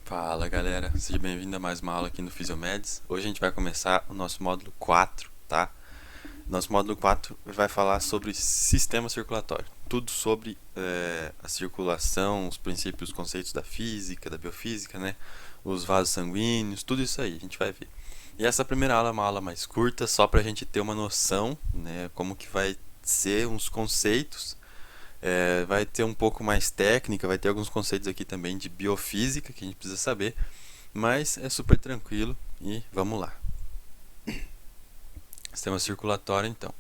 Fala galera, seja bem-vindo a mais uma aula aqui no Fisiomeds. Hoje a gente vai começar o nosso módulo 4, tá? Nosso módulo 4 vai falar sobre sistema circulatório, tudo sobre a circulação, os princípios, os conceitos da física, da biofísica, né? Os vasos sanguíneos, tudo isso aí a gente vai ver. E essa primeira aula é uma aula mais curta, só para a gente ter uma noção, né? Como que vai ser uns conceitos. Vai ter um pouco mais técnica, vai ter alguns conceitos aqui também de biofísica que a gente precisa saber, mas é super tranquilo e vamos lá. Sistema circulatório, então.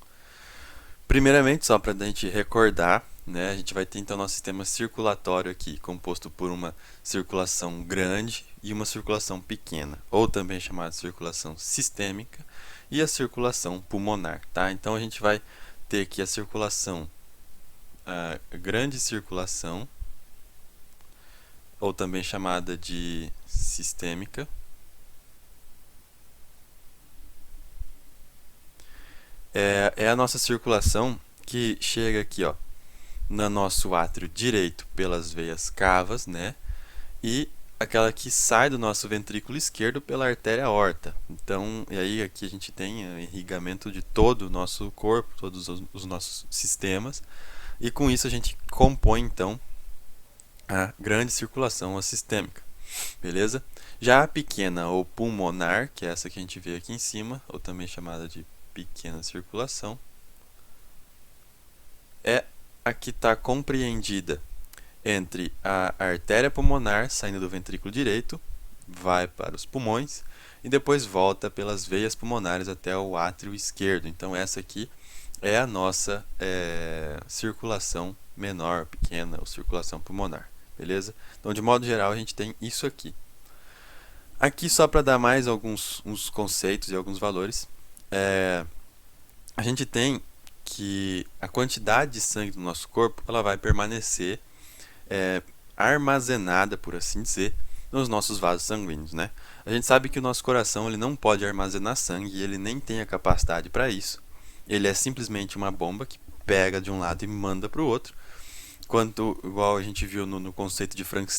Primeiramente, só para a gente recordar, né, a gente vai ter então nosso sistema circulatório aqui, composto por uma circulação grande e uma circulação pequena, ou também chamada de circulação sistêmica, e a circulação pulmonar, tá? Então a gente vai ter aqui a grande circulação, ou também chamada de sistêmica. É a nossa circulação que chega aqui, ó, no nosso átrio direito pelas veias cavas, né? E aquela que sai do nosso ventrículo esquerdo pela artéria aorta. Então, e aí aqui a gente tem irrigamento de todo o nosso corpo, todos os nossos sistemas. E com isso a gente compõe então a grande circulação, a sistêmica, beleza? Já a pequena ou pulmonar, que é essa que a gente vê aqui em cima, ou também chamada de pequena circulação, é a que está compreendida entre a artéria pulmonar saindo do ventrículo direito, vai para os pulmões e depois volta pelas veias pulmonares até o átrio esquerdo. Então essa aqui é a nossa circulação menor, pequena, ou circulação pulmonar, beleza? Então de modo geral a gente tem isso aqui. Aqui só para dar mais uns conceitos e alguns valores, a gente tem que a quantidade de sangue do nosso corpo ela vai permanecer armazenada, por assim dizer, nos nossos vasos sanguíneos, né? A gente sabe que o nosso coração ele não pode armazenar sangue e ele nem tem a capacidade para isso. Ele é simplesmente uma bomba que pega de um lado e manda para o outro. Quanto, igual a gente viu no conceito de Frank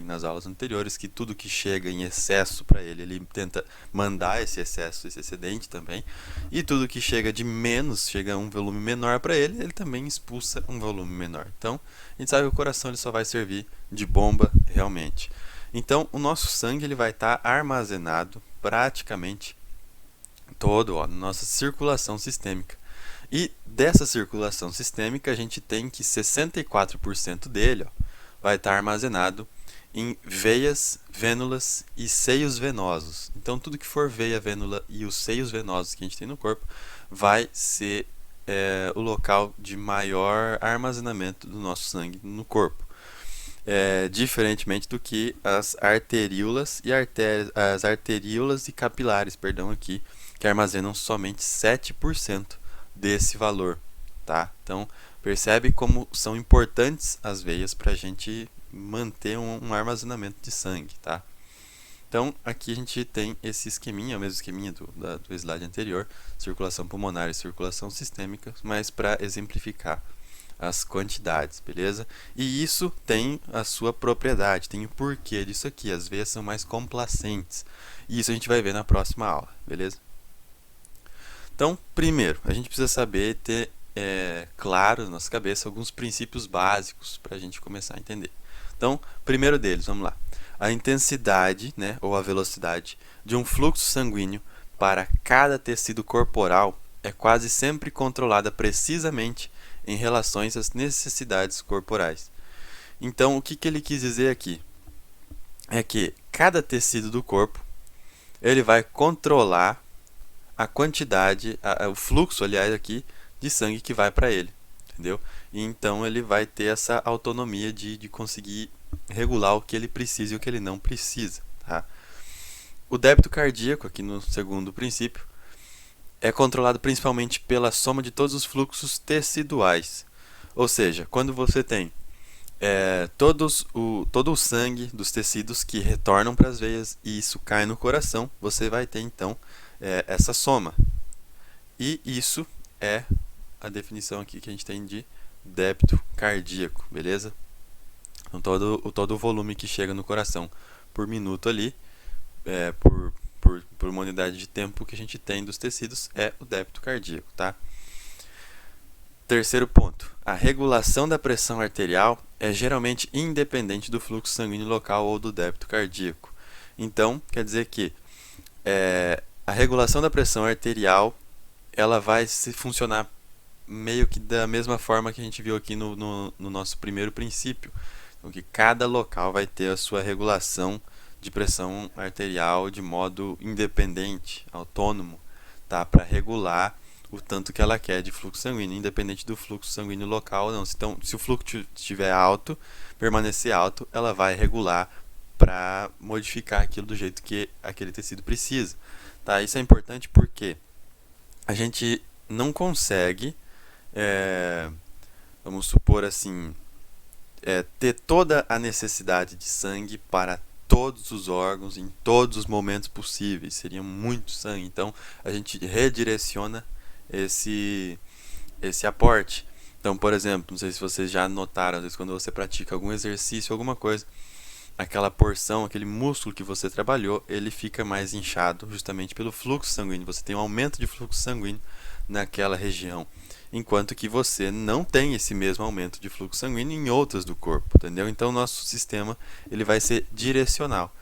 nas aulas anteriores, que tudo que chega em excesso para ele, ele tenta mandar esse excesso, esse excedente também. E tudo que chega de menos, chega a um volume menor para ele, ele também expulsa um volume menor. Então, a gente sabe que o coração ele só vai servir de bomba realmente. Então, o nosso sangue ele vai estar armazenado praticamente todo na nossa circulação sistêmica. E dessa circulação sistêmica, a gente tem que 64% dele vai estar armazenado em veias, vênulas e seios venosos. Então, tudo que for veia, vênula e os seios venosos que a gente tem no corpo vai ser o local de maior armazenamento do nosso sangue no corpo. Diferentemente do que as arteríolas e as arteríolas e capilares, perdão, aqui, que armazenam somente 7% desse valor, tá? Então, percebe como são importantes as veias para a gente manter um armazenamento de sangue, tá? Então, aqui a gente tem esse esqueminha, o mesmo esqueminha do slide anterior, circulação pulmonar e circulação sistêmica, mas para exemplificar as quantidades, beleza? E isso tem a sua propriedade, tem o porquê disso aqui, as veias são mais complacentes, e isso a gente vai ver na próxima aula, beleza? Então, primeiro, a gente precisa saber ter claro na nossa cabeça alguns princípios básicos para a gente começar a entender. Então, primeiro deles, vamos lá. A intensidade, né, ou a velocidade de um fluxo sanguíneo para cada tecido corporal é quase sempre controlada precisamente em relação às necessidades corporais. Então, o que ele quis dizer aqui? É que cada tecido do corpo ele vai controlar a quantidade, o fluxo, aliás, aqui, de sangue que vai para ele, entendeu? E então ele vai ter essa autonomia de conseguir regular o que ele precisa e o que ele não precisa, tá? O débito cardíaco, aqui no segundo princípio, é controlado principalmente pela soma de todos os fluxos teciduais. Ou seja, quando você tem todo o sangue dos tecidos que retornam para as veias e isso cai no coração, você vai ter então essa soma. E isso é a definição aqui que a gente tem de débito cardíaco, beleza? Então todo o volume que chega no coração por minuto ali, por uma unidade de tempo que a gente tem dos tecidos, é o débito cardíaco, tá? Terceiro ponto, a regulação da pressão arterial é geralmente independente do fluxo sanguíneo local ou do débito cardíaco. Então, quer dizer que a regulação da pressão arterial ela vai funcionar meio que da mesma forma que a gente viu aqui no nosso primeiro princípio. Então, que cada local vai ter a sua regulação de pressão arterial de modo independente, autônomo, tá? Para regular o tanto que ela quer de fluxo sanguíneo, independente do fluxo sanguíneo local ou não. Então, se o fluxo estiver alto, permanecer alto, ela vai regular para modificar aquilo do jeito que aquele tecido precisa. Tá? Isso é importante porque a gente não consegue, vamos supor assim, ter toda a necessidade de sangue para todos os órgãos em todos os momentos possíveis. Seria muito sangue. Então, a gente redireciona esse aporte. Então, por exemplo, não sei se vocês já notaram, às vezes quando você pratica algum exercício, alguma coisa, aquela porção, aquele músculo que você trabalhou, ele fica mais inchado justamente pelo fluxo sanguíneo. Você tem um aumento de fluxo sanguíneo naquela região, enquanto que você não tem esse mesmo aumento de fluxo sanguíneo em outras do corpo, entendeu? Então, o nosso sistema ele vai ser direcional.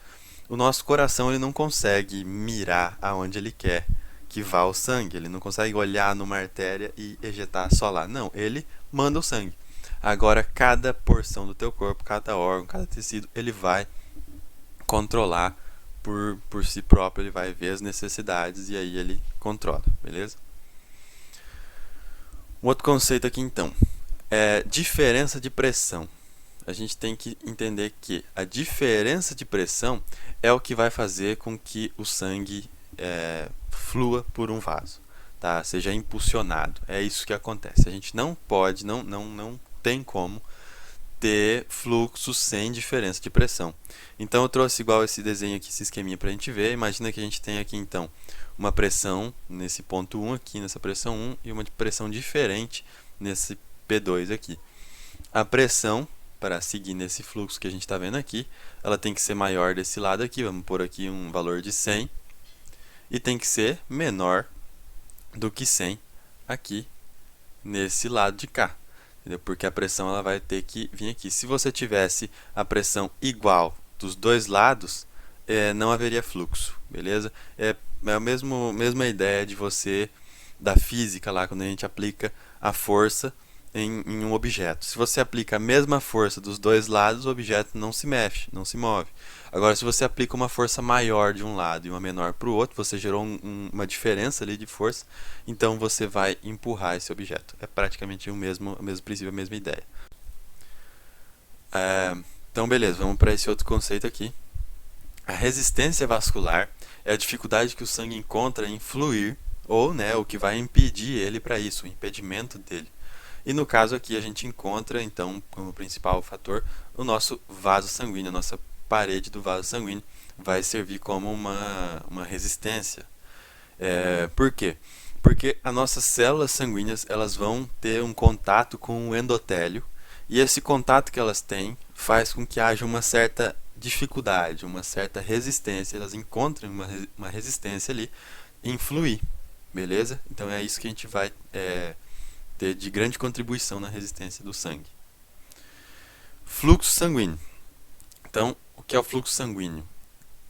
O nosso coração ele não consegue mirar aonde ele quer que vá o sangue. Ele não consegue olhar numa artéria e ejetar só lá. Não, ele manda o sangue. Agora, cada porção do teu corpo, cada órgão, cada tecido, ele vai controlar por si próprio, ele vai ver as necessidades e aí ele controla, beleza? Um outro conceito aqui, então, é diferença de pressão. A gente tem que entender que a diferença de pressão é o que vai fazer com que o sangue flua por um vaso, tá? Seja impulsionado. É isso que acontece. A gente não pode, não tem como ter fluxo sem diferença de pressão. Então eu trouxe igual esse desenho aqui, esse esqueminha para a gente ver. Imagina que a gente tem aqui então uma pressão nesse ponto 1 aqui, nessa pressão 1, e uma pressão diferente nesse P2 aqui. A pressão, para seguir nesse fluxo que a gente está vendo aqui, ela tem que ser maior desse lado aqui, vamos pôr aqui um valor de 100, e tem que ser menor do que 100 aqui nesse lado de cá, entendeu? Porque a pressão ela vai ter que vir aqui. Se você tivesse a pressão igual dos dois lados, não haveria fluxo, beleza? É a mesma ideia de você, da física lá, quando a gente aplica a força em um objeto. Se você aplica a mesma força dos dois lados, o objeto não se mexe, não se move. Agora, se você aplica uma força maior de um lado e uma menor para o outro, você gerou uma diferença ali de força, então você vai empurrar esse objeto. É praticamente o mesmo princípio, a mesma ideia. Então, beleza, vamos para esse outro conceito aqui. A resistência vascular é a dificuldade que o sangue encontra em fluir, ou o que vai impedir ele para isso, o impedimento dele. E no caso aqui a gente encontra, então, como principal fator, o nosso vaso sanguíneo, a nossa parede do vaso sanguíneo vai servir como uma resistência. Por quê? Porque as nossas células sanguíneas elas vão ter um contato com o endotélio, e esse contato que elas têm faz com que haja uma certa dificuldade, uma certa resistência, elas encontram uma resistência ali em fluir, beleza? Então é isso que a gente vai ter de grande contribuição na resistência do sangue. Fluxo sanguíneo. Então, o que é o fluxo sanguíneo?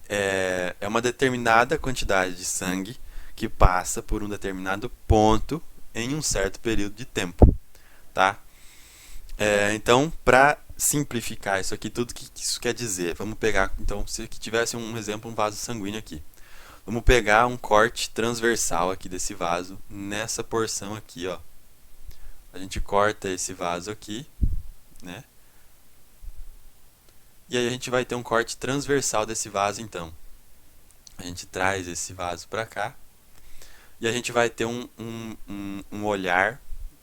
É uma determinada quantidade de sangue que passa por um determinado ponto em um certo período de tempo, tá? Então, para simplificar isso aqui, tudo que isso quer dizer, vamos pegar, então, se aqui tivesse um exemplo, um vaso sanguíneo aqui. Vamos pegar um corte transversal aqui desse vaso, nessa porção aqui, ó. A gente corta esse vaso aqui, né? E aí a gente vai ter um corte transversal desse vaso, então. A gente traz esse vaso para cá. E a gente vai ter um olhar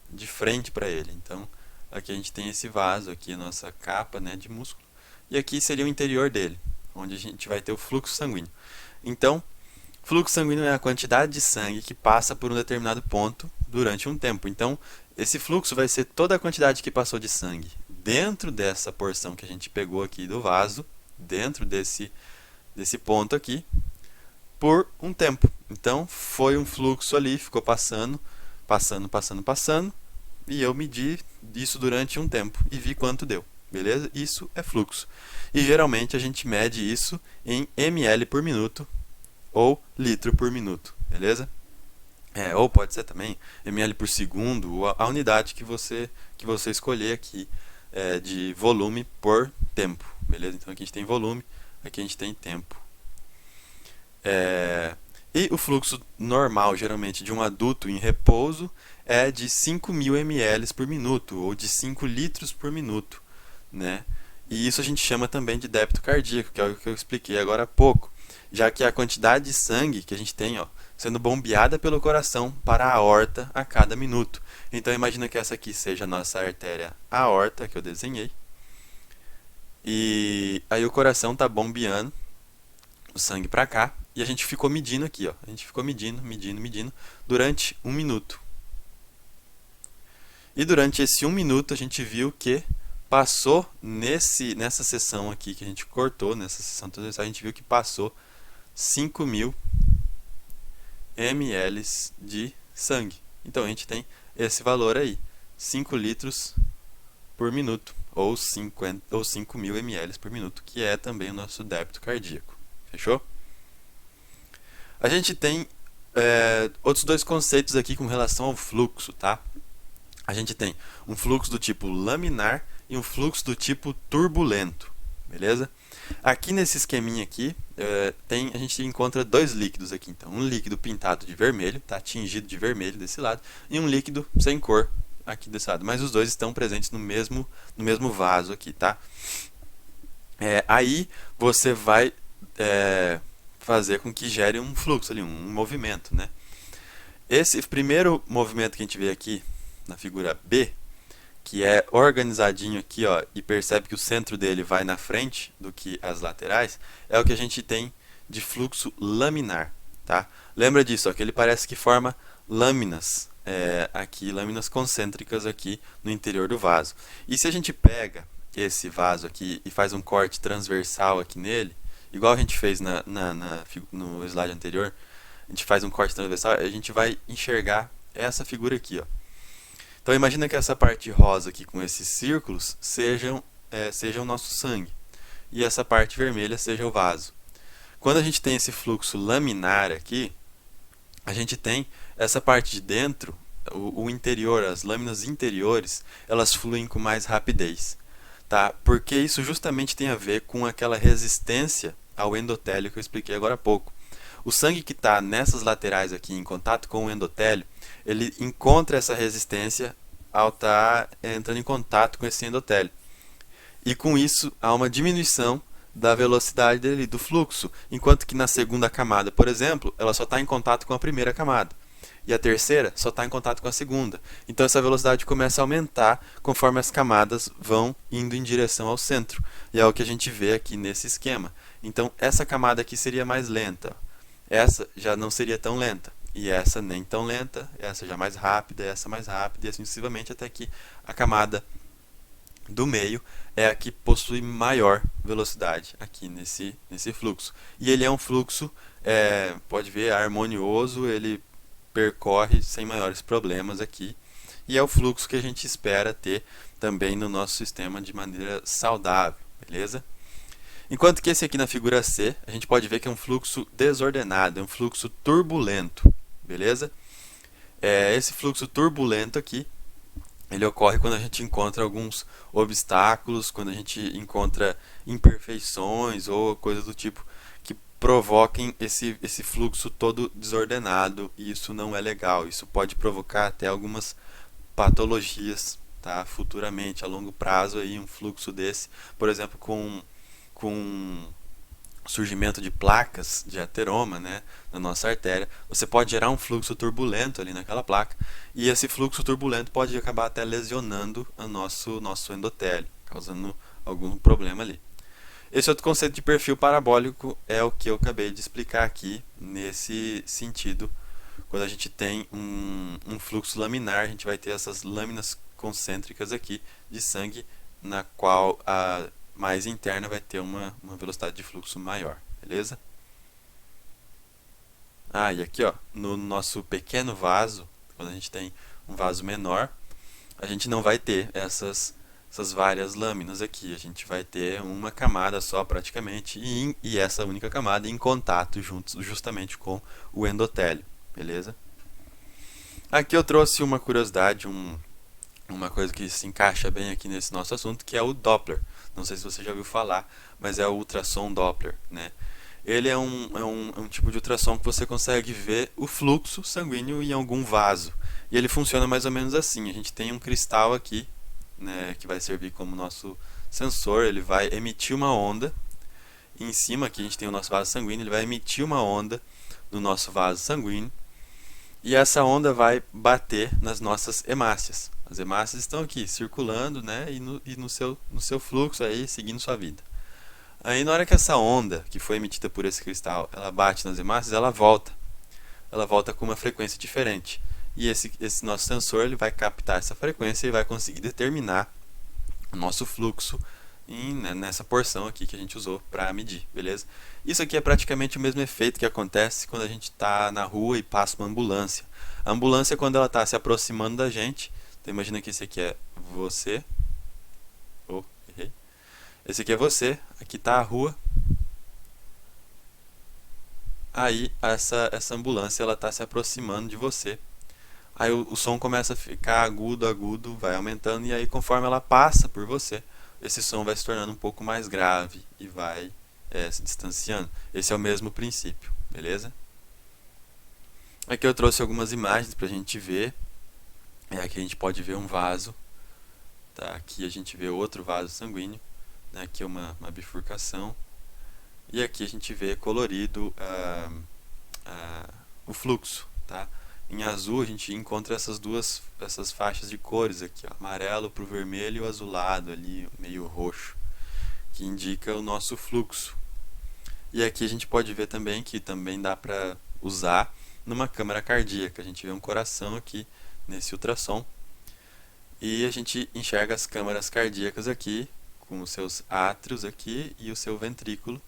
de frente para ele. Então, aqui a gente tem esse vaso, aqui a nossa capa, né, de músculo. E aqui seria o interior dele, onde a gente vai ter o fluxo sanguíneo. Então, fluxo sanguíneo é a quantidade de sangue que passa por um determinado ponto durante um tempo. Então, esse fluxo vai ser toda a quantidade que passou de sangue dentro dessa porção que a gente pegou aqui do vaso, dentro desse ponto aqui por um tempo. Então foi um fluxo ali, ficou passando, e eu medi isso durante um tempo e vi quanto deu. Beleza? Isso é fluxo. E geralmente a gente mede isso em ml por minuto ou litro por minuto. Beleza? Ou pode ser também ml por segundo, ou a unidade que você escolher aqui de volume por tempo. Beleza? Então aqui a gente tem volume, aqui a gente tem tempo. E o fluxo normal, geralmente, de um adulto em repouso é de 5.000 ml por minuto, ou de 5 litros por minuto, né? E isso a gente chama também de débito cardíaco, que é o que eu expliquei agora há pouco, já que é a quantidade de sangue que a gente tem, sendo bombeada pelo coração para a aorta a cada minuto. Então imagina que essa aqui seja a nossa artéria aorta, que eu desenhei, e aí o coração está bombeando o sangue para cá, e a gente ficou medindo aqui, a gente ficou medindo durante 1 minuto. E durante esse 1 minuto a gente viu que passou nessa seção aqui que a gente cortou, nessa seção transversal, a gente viu que passou 5.000 ml de sangue. Então a gente tem esse valor aí, 5 litros por minuto, ou 5.000 ml por minuto, que é também o nosso débito cardíaco. Fechou? A gente tem outros dois conceitos aqui com relação ao fluxo, tá? A gente tem um fluxo do tipo laminar e um fluxo do tipo turbulento, beleza? Aqui nesse esqueminha aqui, a gente encontra dois líquidos aqui, então um líquido pintado de vermelho, tá tingido de vermelho desse lado, e um líquido sem cor aqui desse lado, mas os dois estão presentes no mesmo vaso aqui, tá? Aí você vai fazer com que gere um fluxo ali, um movimento, né? Esse primeiro movimento que a gente vê aqui na figura B, que é organizadinho aqui, e percebe que o centro dele vai na frente do que as laterais, é o que a gente tem de fluxo laminar, tá? Lembra disso, que ele parece que forma lâminas, aqui, lâminas concêntricas aqui no interior do vaso. E se a gente pega esse vaso aqui e faz um corte transversal aqui nele, igual a gente fez no slide anterior, a gente faz um corte transversal, a gente vai enxergar essa figura aqui, Então imagina que essa parte rosa aqui com esses círculos seja o nosso sangue, e essa parte vermelha seja o vaso. Quando a gente tem esse fluxo laminar aqui, a gente tem essa parte de dentro, o interior, as lâminas interiores, elas fluem com mais rapidez, tá? Porque isso justamente tem a ver com aquela resistência ao endotélio que eu expliquei agora há pouco. O sangue que está nessas laterais aqui em contato com o endotélio, ele encontra essa resistência ao estar entrando em contato com esse endotélio. E com isso há uma diminuição da velocidade dele, do fluxo, enquanto que na segunda camada, por exemplo, ela só está em contato com a primeira camada. E a terceira só está em contato com a segunda. Então essa velocidade começa a aumentar conforme as camadas vão indo em direção ao centro. E é o que a gente vê aqui nesse esquema. Então essa camada aqui seria mais lenta. Essa já não seria tão lenta. E essa nem tão lenta. Essa já mais rápida, essa mais rápida. E assim sucessivamente até que a camada do meio é a que possui maior velocidade aqui nesse fluxo. E ele é um fluxo, pode ver, harmonioso, ele percorre sem maiores problemas aqui, e é o fluxo que a gente espera ter também no nosso sistema de maneira saudável, beleza? Enquanto que esse aqui na figura C, a gente pode ver que é um fluxo desordenado, é um fluxo turbulento, beleza? Esse fluxo turbulento aqui, ele ocorre quando a gente encontra alguns obstáculos, quando a gente encontra imperfeições ou coisas do tipo que provoquem esse fluxo todo desordenado, e isso não é legal. Isso pode provocar até algumas patologias, tá? Futuramente, a longo prazo, aí, um fluxo desse, por exemplo, com surgimento de placas de ateroma, né, na nossa artéria, você pode gerar um fluxo turbulento ali naquela placa, e esse fluxo turbulento pode acabar até lesionando o nosso endotélio, causando algum problema ali. Esse outro conceito de perfil parabólico é o que eu acabei de explicar aqui, nesse sentido. Quando a gente tem um fluxo laminar, a gente vai ter essas lâminas concêntricas aqui de sangue, na qual a mais interna vai ter uma velocidade de fluxo maior, beleza? Ah, e aqui ó, no nosso pequeno vaso, quando a gente tem um vaso menor, a gente não vai ter essas várias lâminas aqui. A gente vai ter uma camada só praticamente e essa única camada em contato justamente com o endotélio, beleza? Aqui eu trouxe uma curiosidade, uma coisa que se encaixa bem aqui nesse nosso assunto, que é o Doppler. Não sei se você já ouviu falar, mas é o ultrassom Doppler, né? Ele é um tipo de ultrassom que você consegue ver o fluxo sanguíneo em algum vaso. E ele funciona mais ou menos assim. A gente tem um cristal aqui, né, que vai servir como nosso sensor. Ele vai emitir uma onda. E em cima aqui a gente tem o nosso vaso sanguíneo. Ele vai emitir uma onda no nosso vaso sanguíneo. E essa onda vai bater nas nossas hemácias. As hemácias estão aqui circulando, né, e no seu fluxo aí, seguindo sua vida. Aí na hora que essa onda, que foi emitida por esse cristal, ela bate nas hemácias, ela volta. Ela volta com uma frequência diferente. E esse nosso sensor ele vai captar essa frequência e vai conseguir determinar o nosso fluxo nessa porção aqui que a gente usou para medir, beleza? Isso aqui é praticamente o mesmo efeito que acontece quando a gente está na rua e passa uma ambulância. A ambulância, quando ela está se aproximando da gente, então imagina que esse aqui é você. Oh, errei. Esse aqui é você, aqui está a rua. Aí essa ambulância ela está se aproximando de você. Aí o som começa a ficar agudo, agudo, vai aumentando e aí conforme ela passa por você, esse som vai se tornando um pouco mais grave e vai se distanciando. Esse é o mesmo princípio, beleza? Aqui eu trouxe algumas imagens para a gente ver. Aqui a gente pode ver um vaso, tá? Aqui a gente vê outro vaso sanguíneo, né? Aqui é uma bifurcação. E aqui a gente vê colorido o fluxo, tá? Em azul a gente encontra essas faixas de cores aqui, ó, amarelo para o vermelho e o azulado ali, meio roxo, que indica o nosso fluxo. E aqui a gente pode ver também que também dá para usar numa câmara cardíaca. A gente vê um coração aqui nesse ultrassom e a gente enxerga as câmaras cardíacas aqui com os seus átrios aqui e o seu ventrículo,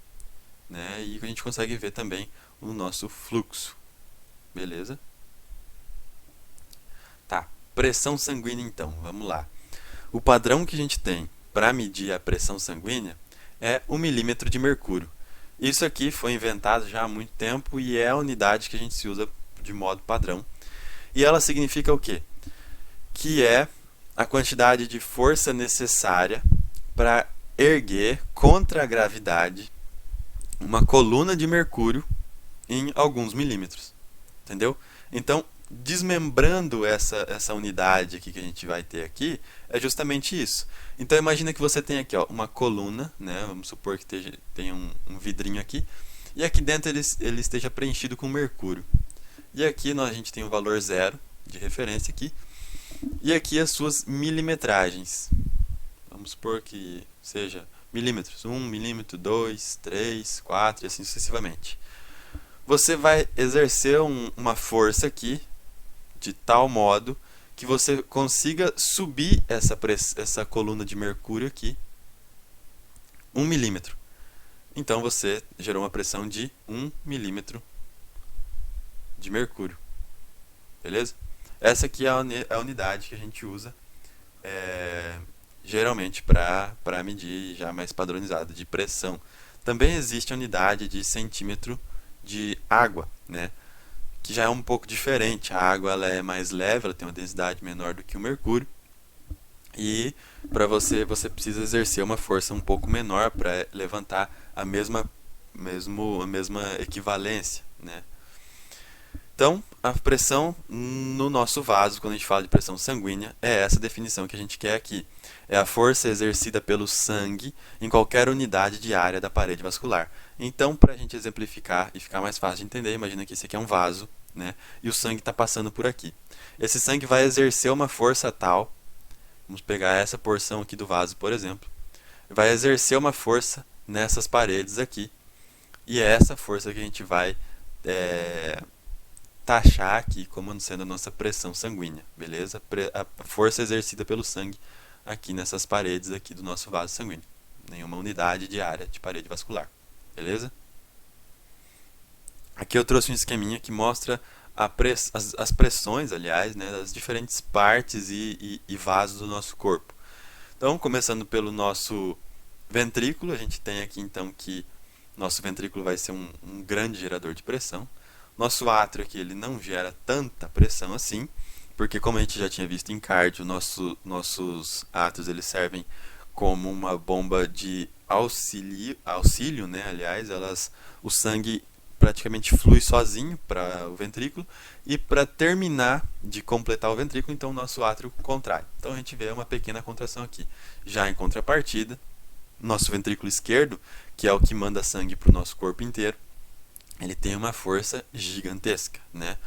né? E a gente consegue ver também o nosso fluxo, beleza? Tá, pressão sanguínea então, vamos lá. O padrão que a gente tem para medir a pressão sanguínea é 1 milímetro de mercúrio. Isso aqui foi inventado já há muito tempo e é a unidade que a gente se usa de modo padrão. E ela significa o quê? Que é a quantidade de força necessária para erguer contra a gravidade uma coluna de mercúrio em alguns milímetros. Entendeu? Então, desmembrando essa unidade aqui que a gente vai ter aqui, é justamente isso. Então imagina que você tem aqui ó, uma coluna, né? Vamos supor que tenha um vidrinho aqui, e aqui dentro ele esteja preenchido com mercúrio. E aqui a gente tem o valor zero de referência aqui, e aqui as suas milimetragens. Vamos supor que seja milímetros, 1 milímetro, 2, 3, 4 e assim sucessivamente. Você vai exercer uma força aqui, de tal modo que você consiga subir essa coluna de mercúrio aqui 1 milímetro. Então você gerou uma pressão de 1 milímetro de mercúrio. Beleza? Essa aqui é a unidade que a gente usa geralmente para medir já mais padronizada de pressão. Também existe a unidade de centímetro de água, né? Que já é um pouco diferente. A água ela é mais leve, ela tem uma densidade menor do que o mercúrio. E para você precisa exercer uma força um pouco menor para levantar a mesma equivalência, né? Então, a pressão no nosso vaso, quando a gente fala de pressão sanguínea, é essa definição que a gente quer aqui. É a força exercida pelo sangue em qualquer unidade de área da parede vascular. Então, para a gente exemplificar e ficar mais fácil de entender, imagina que esse aqui é um vaso, né? E o sangue está passando por aqui. Esse sangue vai exercer uma força tal, vamos pegar essa porção aqui do vaso, por exemplo, vai exercer uma força nessas paredes aqui. E é essa força que a gente vai taxar aqui como sendo a nossa pressão sanguínea, beleza? A força exercida pelo sangue aqui nessas paredes aqui do nosso vaso sanguíneo, nenhuma unidade de área de parede vascular, beleza? Aqui eu trouxe um esqueminha que mostra as pressões, aliás, né, das diferentes partes e vasos do nosso corpo. Então, começando pelo nosso ventrículo, a gente tem aqui então que nosso ventrículo vai ser um grande gerador de pressão. Nosso átrio aqui ele não gera tanta pressão assim, porque como a gente já tinha visto em cardio, nossos átrios eles servem como uma bomba de auxílio, né? Aliás, o sangue praticamente flui sozinho para o ventrículo e para terminar de completar o ventrículo, então o nosso átrio contrai. Então a gente vê uma pequena contração aqui. Já em contrapartida, nosso ventrículo esquerdo, que é o que manda sangue para o nosso corpo inteiro, ele tem uma força gigantesca, né?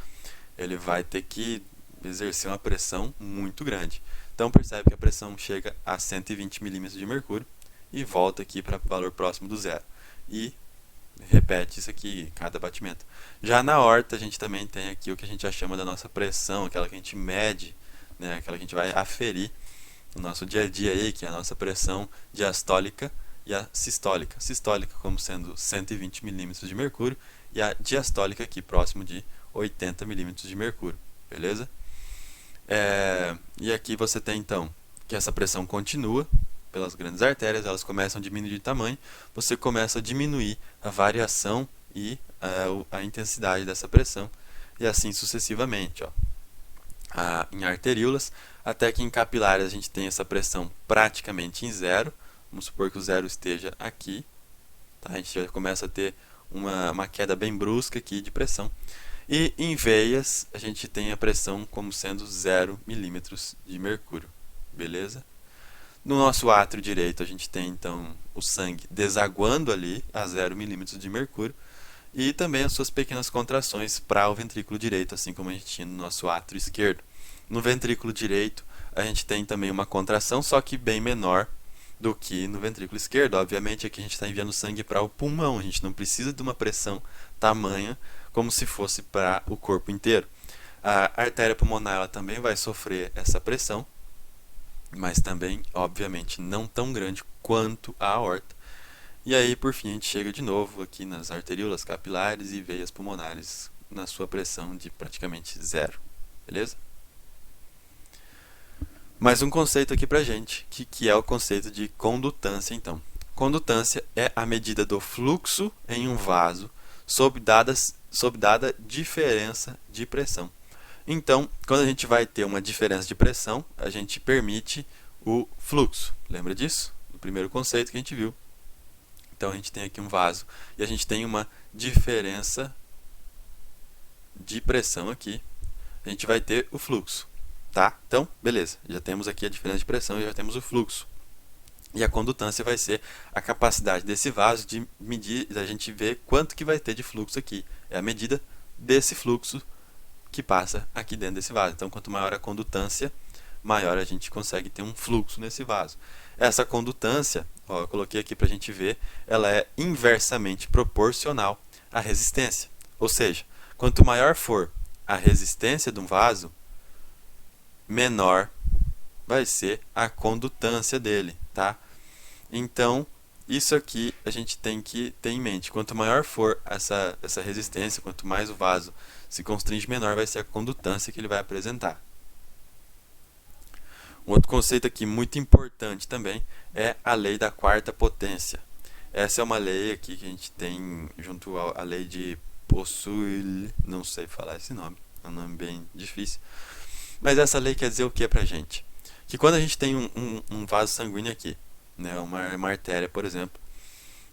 Ele vai ter que exercer uma pressão muito grande. Então percebe que a pressão chega a 120 milímetros de mercúrio e volta aqui para o valor próximo do zero. E repete isso aqui cada batimento. Já na aorta a gente também tem aqui o que a gente já chama da nossa pressão, aquela que a gente mede, né? Aquela que a gente vai aferir no nosso dia a dia aí, que é a nossa pressão diastólica e a sistólica. Sistólica como sendo 120 milímetros de mercúrio e a diastólica aqui próximo de 80 milímetros de mercúrio, beleza? E aqui você tem então que essa pressão continua pelas grandes artérias, elas começam a diminuir de tamanho, você começa a diminuir a variação e a intensidade dessa pressão e assim sucessivamente, ó. Em arteríolas, até que em capilares a gente tem essa pressão praticamente em zero. Vamos supor que o zero esteja aqui, tá? A gente já começa a ter uma queda bem brusca aqui de pressão. E em veias a gente tem a pressão como sendo 0 milímetros de mercúrio, beleza? No nosso átrio direito a gente tem então o sangue desaguando ali a 0 milímetros de mercúrio e também as suas pequenas contrações para o ventrículo direito, assim como a gente tinha no nosso átrio esquerdo. No ventrículo direito a gente tem também uma contração, só que bem menor do que no ventrículo esquerdo. Obviamente aqui a gente está enviando sangue para o pulmão, a gente não precisa de uma pressão tamanha como se fosse para o corpo inteiro. A artéria pulmonar ela também vai sofrer essa pressão, mas também, obviamente, não tão grande quanto a aorta. E aí, por fim, a gente chega de novo aqui nas arteríolas capilares e veias pulmonares na sua pressão de praticamente zero, beleza? Mais um conceito aqui pra gente, que é o conceito de condutância, então. Condutância é a medida do fluxo em um vaso sob dada diferença de pressão. Então, quando a gente vai ter uma diferença de pressão, a gente permite o fluxo. Lembra disso? No primeiro conceito que a gente viu. Então, a gente tem aqui um vaso e a gente tem uma diferença de pressão aqui. A gente vai ter o fluxo, tá? Então, beleza. Já temos aqui a diferença de pressão e já temos o fluxo. E a condutância vai ser a capacidade desse vaso de medir, da gente ver quanto que vai ter de fluxo aqui. É a medida desse fluxo que passa aqui dentro desse vaso. Então, quanto maior a condutância, maior a gente consegue ter um fluxo nesse vaso. Essa condutância, ó, eu coloquei aqui para a gente ver, ela é inversamente proporcional à resistência. Ou seja, quanto maior for a resistência de um vaso, menor vai ser a condutância dele, tá? Então, isso aqui a gente tem que ter em mente. Quanto maior for essa resistência, quanto mais o vaso se constringe, menor vai ser a condutância que ele vai apresentar. Um outro conceito aqui muito importante também é a lei da quarta potência. Essa é uma lei aqui que a gente tem junto à lei de Poiseuille, não sei falar esse nome, é um nome bem difícil. Mas essa lei quer dizer o que pra gente? Que quando a gente tem um vaso sanguíneo aqui, né, uma artéria, por exemplo,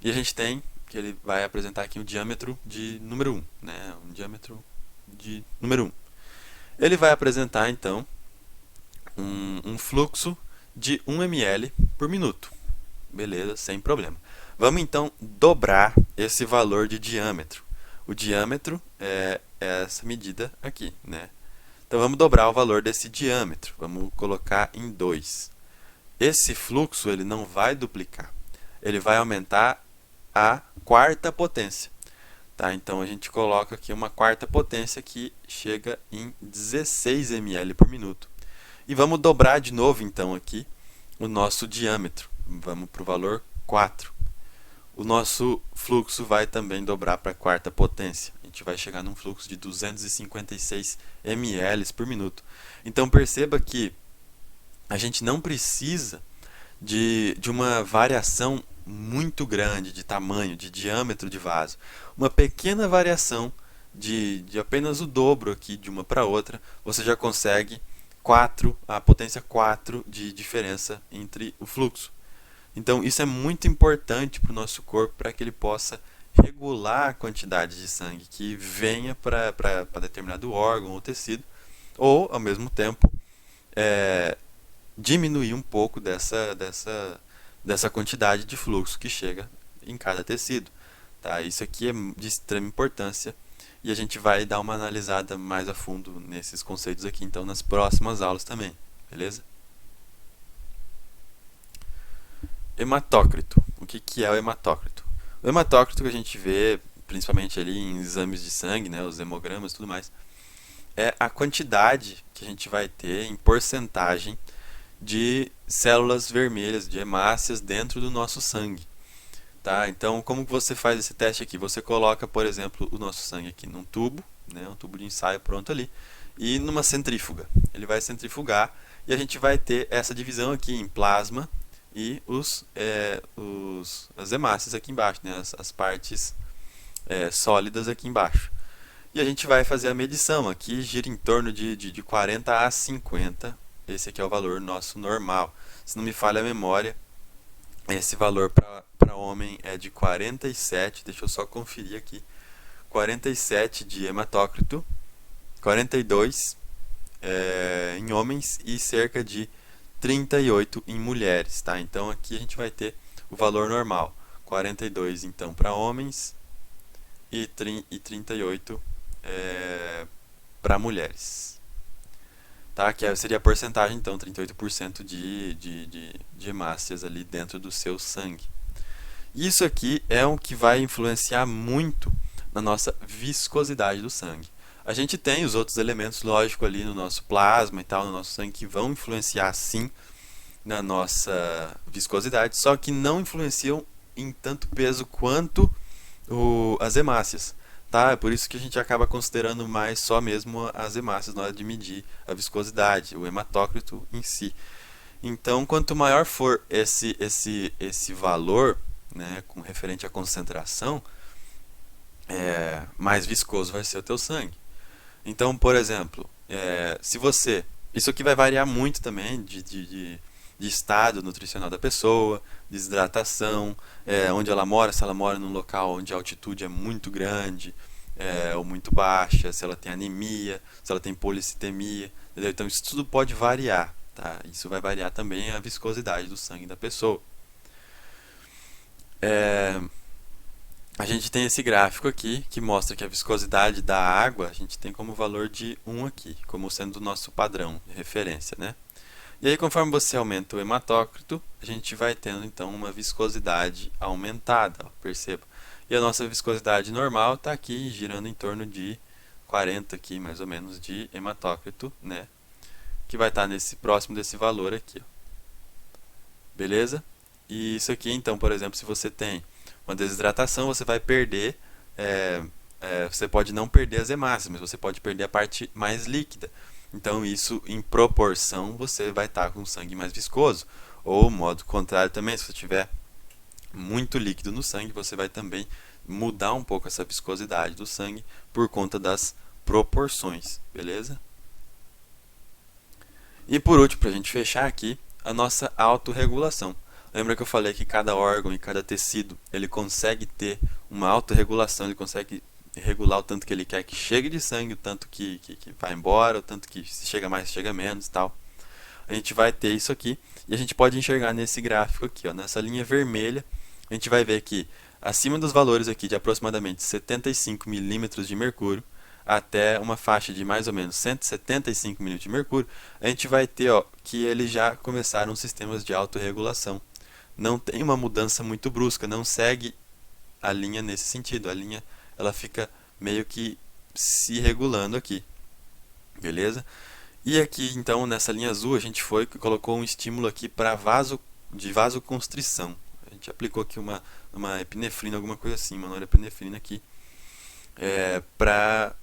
e a gente tem que ele vai apresentar aqui o diâmetro de número 1, né, um diâmetro de número 1. Ele vai apresentar então um fluxo de 1 ml por minuto. Beleza, sem problema. Vamos então dobrar esse valor de diâmetro. O diâmetro é essa medida aqui, né? Então vamos dobrar o valor desse diâmetro. Vamos colocar em 2. Esse fluxo ele não vai duplicar. Ele vai aumentar a quarta potência. Tá? Então a gente coloca aqui uma quarta potência que chega em 16 ml por minuto. E vamos dobrar de novo então aqui o nosso diâmetro. Vamos para o valor 4. O nosso fluxo vai também dobrar para a quarta potência. A gente vai chegar num fluxo de 256 ml por minuto. Então perceba que a gente não precisa de uma variação muito grande de tamanho, de diâmetro de vaso. Uma pequena variação de apenas o dobro aqui de uma para outra, você já consegue a potência 4 de diferença entre o fluxo. Então isso é muito importante para o nosso corpo, para que ele possa regular a quantidade de sangue que venha para determinado órgão ou tecido, ou ao mesmo tempo diminuir um pouco dessa quantidade de fluxo que chega em cada tecido. Tá? Isso aqui é de extrema importância e a gente vai dar uma analisada mais a fundo nesses conceitos aqui, então, nas próximas aulas também, beleza? Hematócrito. O que é o hematócrito? O hematócrito que a gente vê, principalmente ali em exames de sangue, né, os hemogramas e tudo mais, é a quantidade que a gente vai ter em porcentagem de células vermelhas, de hemácias dentro do nosso sangue. Tá? Então, como que você faz esse teste aqui? Você coloca, por exemplo, o nosso sangue aqui num tubo, né, um tubo de ensaio pronto ali, e numa centrífuga. Ele vai centrifugar e a gente vai ter essa divisão aqui em plasma e as hemácias aqui embaixo, né, as partes sólidas aqui embaixo. E a gente vai fazer a medição. Aqui gira em torno de 40 a 50. Esse aqui é o valor nosso normal. Se não me falha a memória, esse valor para homem é de 47, deixa eu só conferir aqui, 47 de hematócrito, 42 em homens e cerca de 38 em mulheres, tá? Então aqui a gente vai ter o valor normal, 42 então para homens e 38 para mulheres. Tá? Que seria a porcentagem, então, 38% de hemácias ali dentro do seu sangue. Isso aqui é o que vai influenciar muito na nossa viscosidade do sangue. A gente tem os outros elementos, lógico, ali no nosso plasma e tal, no nosso sangue, que vão influenciar sim na nossa viscosidade, só que não influenciam em tanto peso quanto as hemácias. Tá? É por isso que a gente acaba considerando mais só mesmo as hemácias na hora de medir a viscosidade, o hematócrito em si. Então, quanto maior for esse valor, né, com referente à concentração, mais viscoso vai ser o teu sangue. Então, por exemplo, se você... Isso aqui vai variar muito também de estado nutricional da pessoa, desidratação, onde ela mora, se ela mora num local onde a altitude é muito grande ou muito baixa, se ela tem anemia, se ela tem policitemia, entendeu? Então isso tudo pode variar, tá? Isso vai variar também a viscosidade do sangue da pessoa. A gente tem esse gráfico aqui que mostra que a viscosidade da água a gente tem como valor de 1 aqui, como sendo o nosso padrão de referência, né? E aí, conforme você aumenta o hematócrito, a gente vai tendo então uma viscosidade aumentada, ó, perceba. E a nossa viscosidade normal está aqui girando em torno de 40 aqui, mais ou menos, de hematócrito, né? Que vai estar próximo desse valor aqui, ó. Beleza? E isso aqui, então, por exemplo, se você tem uma desidratação, você vai perder, você pode não perder as hemácias, mas você pode perder a parte mais líquida. Então isso, em proporção, você vai estar com sangue mais viscoso. Ou, modo contrário também, se você tiver muito líquido no sangue, você vai também mudar um pouco essa viscosidade do sangue por conta das proporções, beleza? E por último, para a gente fechar aqui, a nossa autorregulação. Lembra que eu falei que cada órgão e cada tecido, ele consegue ter uma autorregulação, ele consegue regular o tanto que ele quer que chegue de sangue, o tanto que vai embora, o tanto que se chega mais, chega menos e tal. A gente vai ter isso aqui e a gente pode enxergar nesse gráfico aqui, ó, nessa linha vermelha, a gente vai ver que acima dos valores aqui de aproximadamente 75 milímetros de mercúrio até uma faixa de mais ou menos 175 milímetros de mercúrio, a gente vai ter, ó, que eles já começaram sistemas de autorregulação. Não tem uma mudança muito brusca, não segue a linha nesse sentido. A linha ela fica meio que se regulando aqui, beleza? E aqui então nessa linha azul a gente colocou um estímulo aqui para vasoconstrição. gente aplicou aqui uma epinefrina, alguma coisa assim, uma norepinefrina aqui, para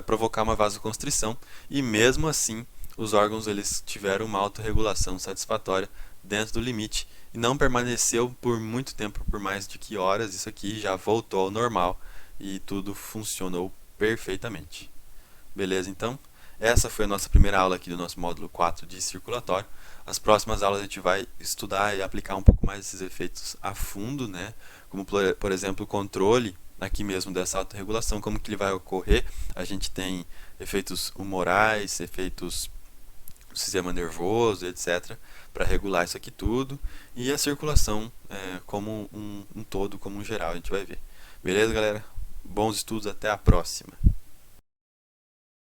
provocar uma vasoconstrição, e mesmo assim os órgãos eles tiveram uma autorregulação satisfatória dentro do limite e não permaneceu por muito tempo, por mais de que horas. Isso aqui já voltou ao normal e tudo funcionou perfeitamente. Beleza, então? Essa foi a nossa primeira aula aqui do nosso módulo 4 de circulatório. As próximas aulas a gente vai estudar e aplicar um pouco mais esses efeitos a fundo, né? Como, por exemplo, o controle aqui mesmo dessa autorregulação, como que ele vai ocorrer. A gente tem efeitos humorais, efeitos do sistema nervoso, etc., para regular isso aqui tudo, e a circulação como um todo, como um geral, a gente vai ver. Beleza, galera? Bons estudos, até a próxima!